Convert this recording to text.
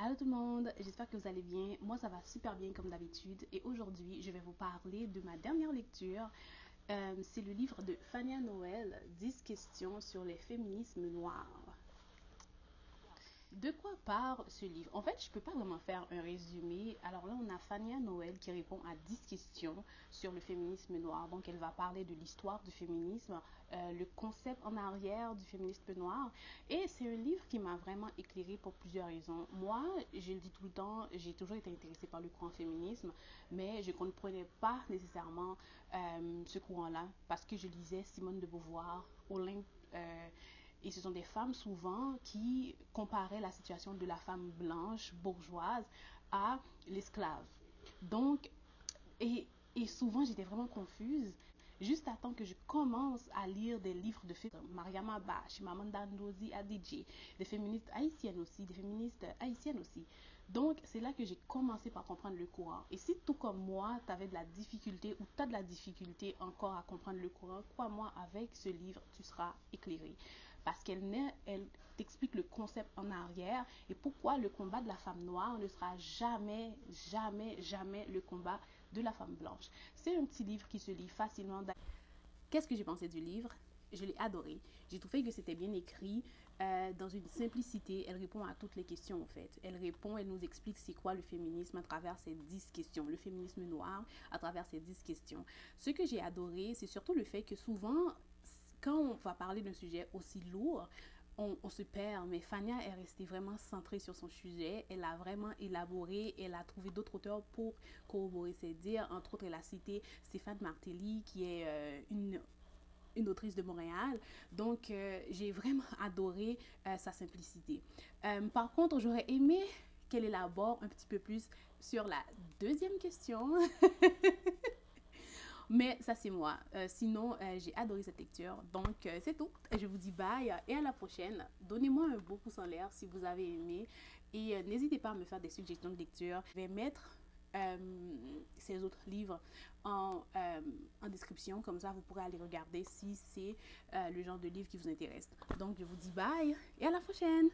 Allô tout le monde, j'espère que vous allez bien. Moi ça va super bien comme d'habitude et aujourd'hui je vais vous parler de ma dernière lecture. C'est le livre de Fania Noël, 10 questions sur les féminismes noirs. De quoi parle ce livre? En fait, je ne peux pas vraiment faire un résumé. Alors là, on a Fania Noël qui répond à 10 questions sur le féminisme noir. Donc, elle va parler de l'histoire du féminisme, le concept en arrière du féminisme noir. Et c'est un livre qui m'a vraiment éclairée pour plusieurs raisons. Moi, je le dis tout le temps, j'ai toujours été intéressée par le courant féminisme, mais je ne comprenais pas nécessairement ce courant-là parce que je lisais Simone de Beauvoir, Olympe. Et ce sont des femmes souvent qui comparaient la situation de la femme blanche, bourgeoise, à l'esclave. Donc, et, et souvent j'étais vraiment confuse. Juste à temps que je commence à lire des livres de féministes, Mariama Ba, Chimamanda Ngozi Adichie, des féministes haïtiennes aussi, des féministes haïtiennes aussi. Donc, c'est là que j'ai commencé par comprendre le courant. Et si tout comme moi, tu avais de la difficulté ou tu as de la difficulté encore à comprendre le courant, crois-moi, avec ce livre, tu seras éclairé. Parce elle t'explique le concept en arrière et pourquoi le combat de la femme noire ne sera jamais, jamais, jamais le combat de la femme blanche. C'est un petit livre qui se lit facilement. Qu'est-ce que j'ai pensé du livre? Je l'ai adoré. J'ai trouvé que c'était bien écrit, dans une simplicité. Elle répond à toutes les questions en fait. Elle nous explique c'est quoi le féminisme à travers ces 10 questions, le féminisme noir à travers ces 10 questions. Ce que j'ai adoré, c'est surtout le fait que souvent, quand on va parler d'un sujet aussi lourd, on se perd, mais Fania est restée vraiment centrée sur son sujet. Elle a vraiment élaboré, elle a trouvé d'autres auteurs pour corroborer ses dires. Entre autres, elle a cité Stéphane Martelly, qui est une autrice de Montréal. Donc, j'ai vraiment adoré sa simplicité. Par contre, j'aurais aimé qu'elle élabore un petit peu plus sur la deuxième question. Mais ça, c'est moi. Sinon, j'ai adoré cette lecture. Donc, c'est tout. Je vous dis bye et à la prochaine. Donnez-moi un beau pouce en l'air si vous avez aimé. Et n'hésitez pas à me faire des suggestions de lecture. Je vais mettre ces autres livres en description. Comme ça, vous pourrez aller regarder si c'est le genre de livre qui vous intéresse. Donc, je vous dis bye et à la prochaine.